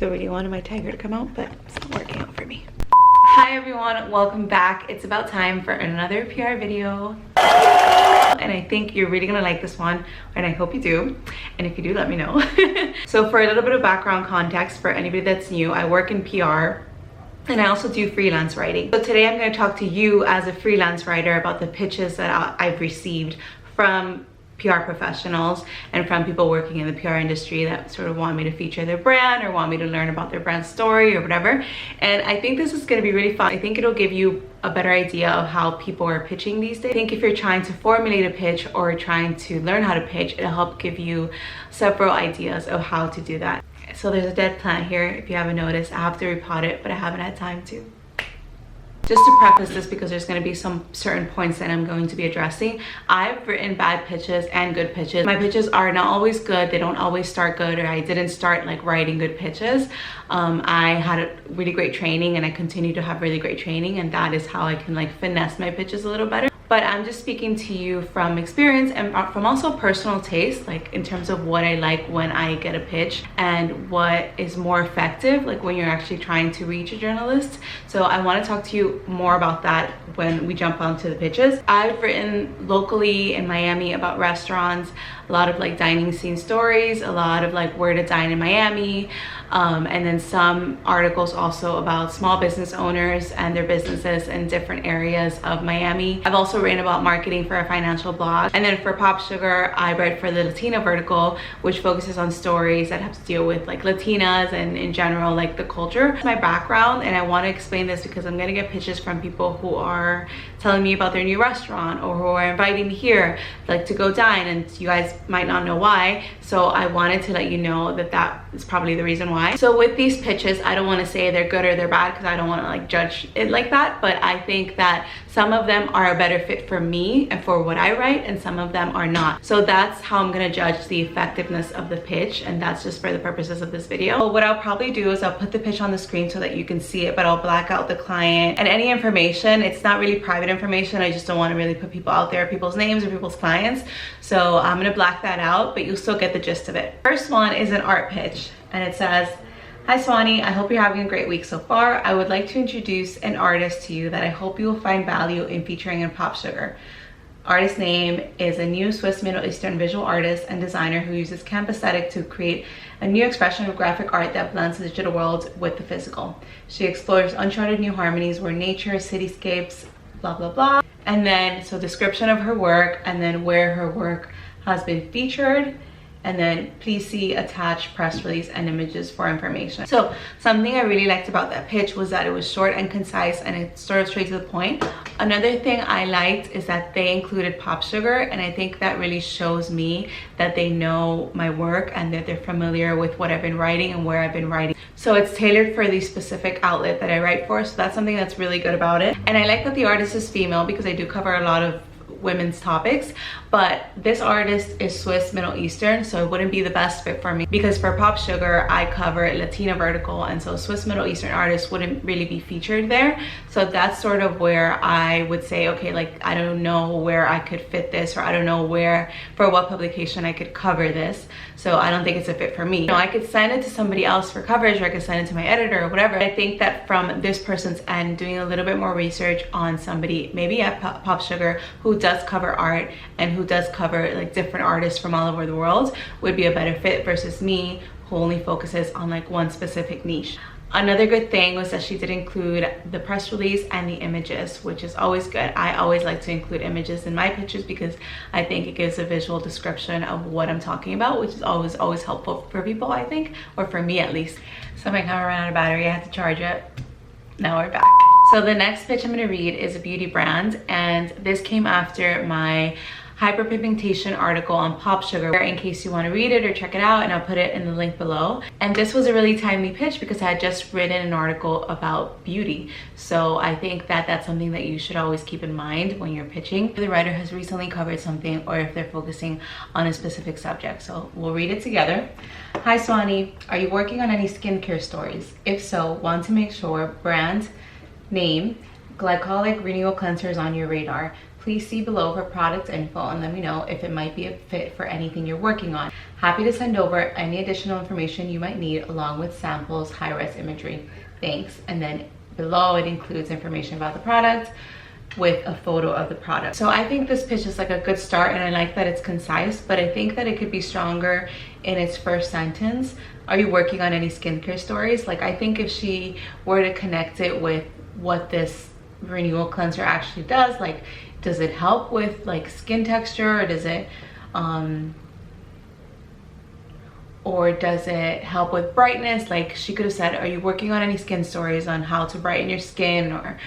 So I really wanted my tiger to come out, but it's not working out for me. Hi everyone, welcome back. It's about time for another PR video. And I think you're really gonna like this one, and I hope you do. And if you do, let me know. So for a little bit of background context for anybody that's new, I work in PR. And I also do freelance writing. So today I'm going to talk to you as a freelance writer about the pitches that I've received from PR professionals and from people working in the PR industry that sort of want me to feature their brand or want me to learn about their brand story or whatever. And I think this is going to be really fun. I think it'll give you a better idea of how people are pitching these days. I think if you're trying to formulate a pitch or trying to learn how to pitch, it'll help give you several ideas of how to do that. So there's a dead plant here, if you haven't noticed. I have to repot it, but I haven't had time to. Just to preface this, because there's going to be some certain points that I'm going to be addressing. I've written bad pitches and good pitches. My pitches are not always good. They don't always start good, or I didn't start like writing good pitches. I had a really great training, and I continue to have really great training, and that is how I can like finesse my pitches a little better. But I'm just speaking to you from experience and from also personal taste, like in terms of what I like when I get a pitch and what is more effective, like when you're actually trying to reach a journalist. So I want to talk to you more about that when we jump onto the pitches. I've written locally in Miami about restaurants, a lot of like dining scene stories, a lot of like where to dine in Miami, and then some articles also about small business owners and their businesses in different areas of Miami. I've also written about marketing for a financial blog. And then for Pop Sugar, I write for the Latina vertical, which focuses on stories that have to deal with like Latinas and in general like the culture. My background, and I want to explain this because I'm gonna get pitches from people who are telling me about their new restaurant or who are inviting me here like to go dine, and you guys might not know why. So I wanted to let you know that that is probably the reason why. So with these pitches, I don't want to say they're good or they're bad because I don't want to like judge it like that, but I think that some of them are a better fit for me and for what I write, and some of them are not. So that's how I'm going to judge the effectiveness of the pitch, and that's just for the purposes of this video. So what I'll probably do is I'll put the pitch on the screen so that you can see it, but I'll black out the client and any information. It's not really private information. I just don't want to really put people out there, people's names or people's clients. So I'm going to black that out, but you'll still get the gist of it. First one is an art pitch, and it says, "Hi Swanee, I hope you're having a great week so far. I would like to introduce an artist to you that I hope you will find value in featuring in Pop Sugar. Artist name is a new Swiss Middle Eastern visual artist and designer who uses camp aesthetic to create a new expression of graphic art that blends the digital world with the physical. She explores uncharted new harmonies where nature, cityscapes, blah, blah, blah." And then, so description of her work, and then where her work has been featured. And then please see attached press release and images for information. So something I really liked about that pitch was that it was short and concise, and it's sort of straight to the point. Another thing I liked is that they included Pop Sugar, and I think that really shows me that they know my work and that they're familiar with what I've been writing and where I've been writing. So it's tailored for the specific outlet that I write for, so that's something that's really good about it. And I like that the artist is female because I do cover a lot of women's topics, but this artist is Swiss Middle Eastern, so it wouldn't be the best fit for me because for Pop Sugar I cover Latina vertical, and so Swiss Middle Eastern artists wouldn't really be featured there. So that's sort of where I would say, okay, like I don't know where I could fit this, or I don't know where, for what publication I could cover this, so I don't think it's a fit for me. You know, I could send it to somebody else for coverage, or I could send it to my editor or whatever. I think that from this person's end, doing a little bit more research on somebody maybe at Pop Sugar who does cover art and who does cover like different artists from all over the world would be a better fit versus me who only focuses on like one specific niche. Another good thing was that she did include the press release and the images, which is always good. I always like to include images in my pitches because I think it gives a visual description of what I'm talking about, which is always helpful for people, I think, or for me at least. So my camera ran out of battery, I had to charge it. Now we're back. So the next pitch I'm going to read is a beauty brand, and this came after my hyperpigmentation article on Pop Sugar, in case you want to read it or check it out, and I'll put it in the link below. And this was a really timely pitch because I had just written an article about beauty, so I think that that's something that you should always keep in mind when you're pitching. If the writer has recently covered something or if they're focusing on a specific subject. So we'll read it together. "Hi Swanee, are you working on any skincare stories? If so, want to make sure brand name glycolic renewal cleanser is on your radar. Please see below for product info and let me know if it might be a fit for anything you're working on. Happy to send over any additional information you might need along with samples, high-res imagery. Thanks. And then below it includes information about the product with a photo of the product. So I think this pitch is like a good start, and I like that it's concise, but I think that it could be stronger in its first sentence. Are you working on any skincare stories? Like, I think if she were to connect it with what this renewal cleanser actually does, like, does it help with like skin texture, or does it help with brightness? Like, she could have said, are you working on any skin stories on how to brighten your skin, or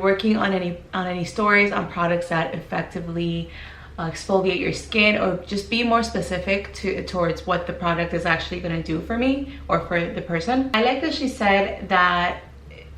working on any stories on products that effectively exfoliate your skin, or just be more specific towards what the product is actually going to do for me or for the person. I like that she said that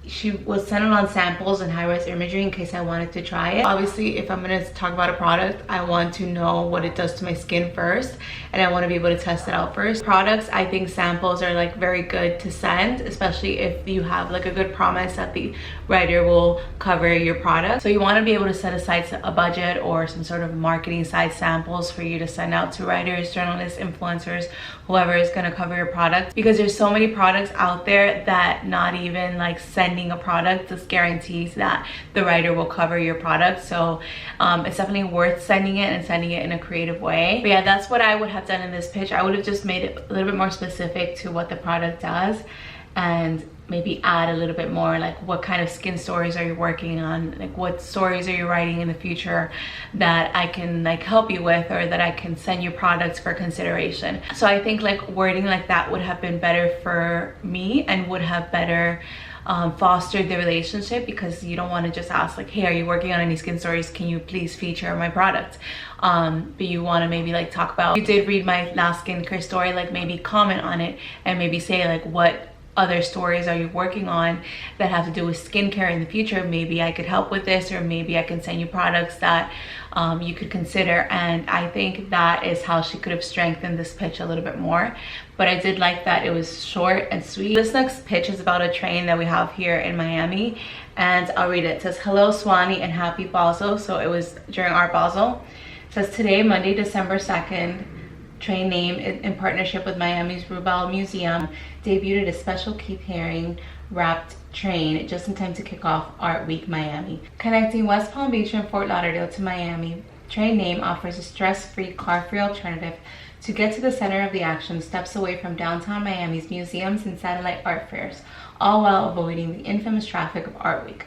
she was sending on samples and high-res imagery in case I wanted to try it. Obviously, if I'm going to talk about a product, I want to know what it does to my skin first, and I want to be able to test it out first. Products, I think samples are like very good to send, especially if you have like a good promise that the writer will cover your product. So you want to be able to set aside a budget or some sort of marketing side samples for you to send out to writers, journalists, influencers, whoever is going to cover your product, because there's so many products out there that not even like sending a product just guarantees that the writer will cover your product. So it's definitely worth sending it, and sending it in a creative way. But yeah, that's what I would have done in this pitch. I would have just made it a little bit more specific to what the product does, and maybe add a little bit more like what kind of skin stories are you working on, like what stories are you writing in the future that I can like help you with, or that I can send you products for consideration. So I think like wording like that would have been better for me, and would have better fostered the relationship, because you don't want to just ask like, hey, are you working on any skin stories, can you please feature my product? But you want to maybe like talk about, you did read my last skincare story, like maybe comment on it, and maybe say like, what other stories are you working on that have to do with skincare in the future? Maybe I could help with this, or maybe I can send you products that you could consider. And I think that is how she could have strengthened this pitch a little bit more. But I did like that it was short and sweet. This next pitch is about a train that we have here in Miami, and I'll read it. It says, hello Swanee and happy Basel. So it was during Art Basel. It says, today, Monday, December 2nd, train name in partnership with Miami's Rubel Museum debuted a special Keith Haring wrapped train just in time to kick off Art Week Miami. Connecting West Palm Beach and Fort Lauderdale to Miami, train name offers a stress-free, car-free alternative to get to the center of the action, steps away from downtown Miami's museums and satellite art fairs, all while avoiding the infamous traffic of Art Week.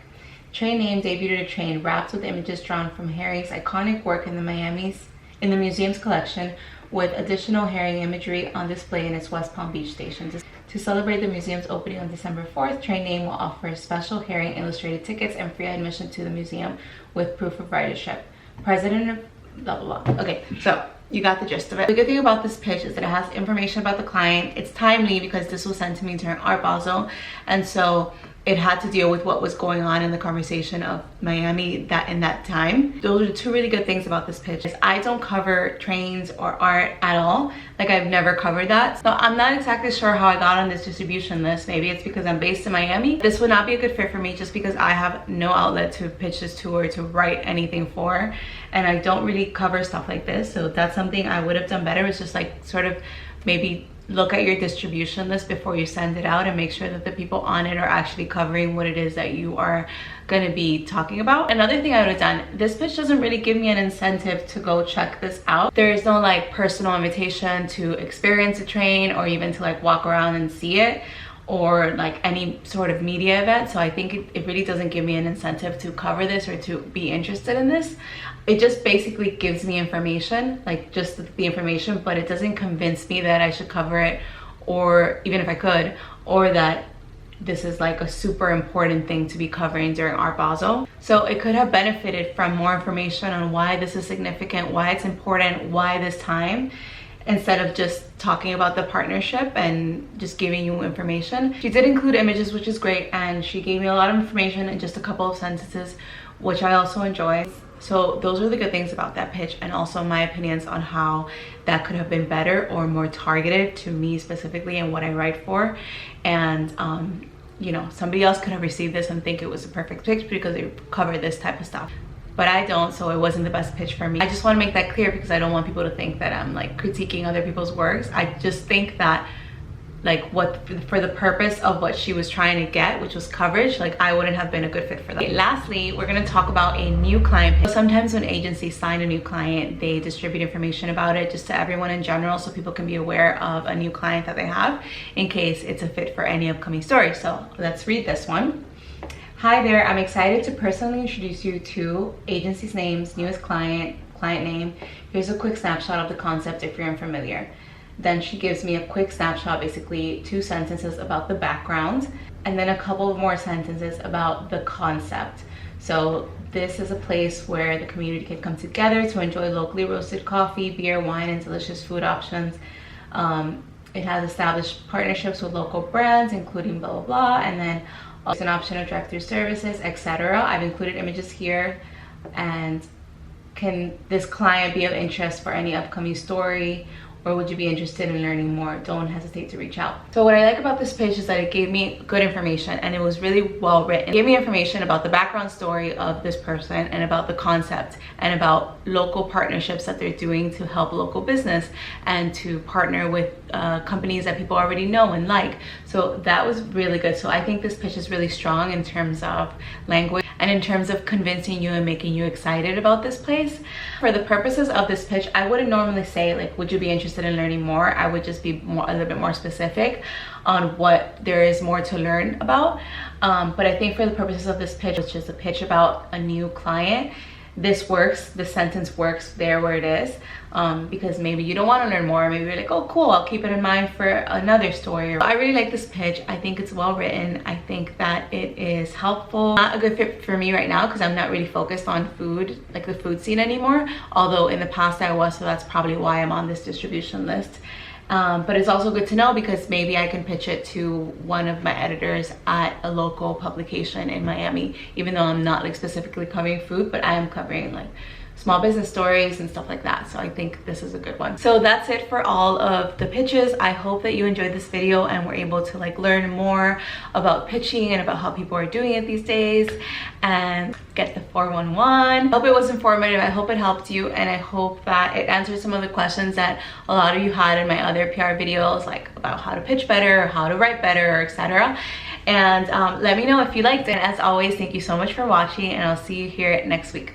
Train name debuted a train wrapped with images drawn from Haring's iconic work in the museum's collection, with additional Haring imagery on display in its West Palm Beach station. To celebrate the museum's opening on December 4th, train name will offer special Haring illustrated tickets and free admission to the museum with proof of ridership. President of blah blah blah. Okay, so you got the gist of it. The good thing about this pitch is that it has information about the client. It's timely because this was sent to me during Art Basel, and so it had to deal with what was going on in the conversation of Miami in that time. Those are the two really good things about this pitch. I don't cover trains or art at all. Like, I've never covered that. So I'm not exactly sure how I got on this distribution list. Maybe it's because I'm based in Miami. This would not be a good fit for me just because I have no outlet to pitch this to or to write anything for. And I don't really cover stuff like this. So that's something I would have done better, is just like sort of maybe look at your distribution list before you send it out and make sure that the people on it are actually covering what it is that you are going to be talking about. Another thing I would have done, this pitch doesn't really give me an incentive to go check this out. There is no like personal invitation to experience a train or even to like walk around and see it, or like any sort of media event. So I think it really doesn't give me an incentive to cover this or to be interested in this. It just basically gives me information, like just the information, but it doesn't convince me that I should cover it, or even if I could, or that this is like a super important thing to be covering during Art Basel. So it could have benefited from more information on why this is significant, why it's important, why this time, instead of just talking about the partnership and just giving you information. She did include images, which is great, and she gave me a lot of information in just a couple of sentences, which I also enjoy. So those are the good things about that pitch, and also my opinions on how that could have been better or more targeted to me specifically and what I write for. And you know, somebody else could have received this and think it was a perfect pitch because they covered this type of stuff. but I don't, so it wasn't the best pitch for me. I just want to make that clear because I don't want people to think that I'm like critiquing other people's works. I just think that like for the purpose of what she was trying to get, which was coverage, like I wouldn't have been a good fit for that. Okay, lastly, we're going to talk about a new client pitch. Sometimes when agencies sign a new client, they distribute information about it just to everyone in general so people can be aware of a new client that they have in case it's a fit for any upcoming story. So let's read this one. Hi there, I'm excited to personally introduce you to agency's names, newest client name. Here's a quick snapshot of the concept if you're unfamiliar. Then she gives me a quick snapshot, basically 2 sentences about the background and then a couple of more sentences about the concept. So this is a place where the community can come together to enjoy locally roasted coffee, beer, wine, and delicious food options. It has established partnerships with local brands, including blah, blah, blah, and then it's an option of drive-through services, etc. I've included images here. And can this client be of interest for any upcoming story? Or would you be interested in learning more? Don't hesitate to reach out. So what I like about this pitch is that it gave me good information and it was really well written. It gave me information about the background story of this person and about the concept and about local partnerships that they're doing to help local business and to partner with companies that people already know and like. So that was really good. So I think this pitch is really strong in terms of language and in terms of convincing you and making you excited about this place. For the purposes of this pitch, I wouldn't normally say like, would you be interested in learning more? I would just be a little bit more specific on what there is more to learn about. But I think for the purposes of this pitch, which is a pitch about a new client, this works, the sentence works there where it is, because maybe you don't want to learn more. Maybe you're like, oh cool, I'll keep it in mind for another story. I really like this pitch. I think it's well written. I think that it is helpful. Not a good fit for me right now because I'm not really focused on food, like the food scene anymore, although in the past I was, so that's probably why I'm on this distribution list. But it's also good to know because maybe I can pitch it to one of my editors at a local publication in Miami, even though I'm not like specifically covering food, but I am covering like small business stories and stuff like that. So I think this is a good one. So that's it for all of the pitches. I hope that you enjoyed this video and were able to like learn more about pitching and about how people are doing it these days and get the 411. I hope it was informative. I hope it helped you, and I hope that it answered some of the questions that a lot of you had in my other PR videos, like about how to pitch better, or how to write better, etc. And let me know if you liked it. As always, thank you so much for watching, and I'll see you here next week.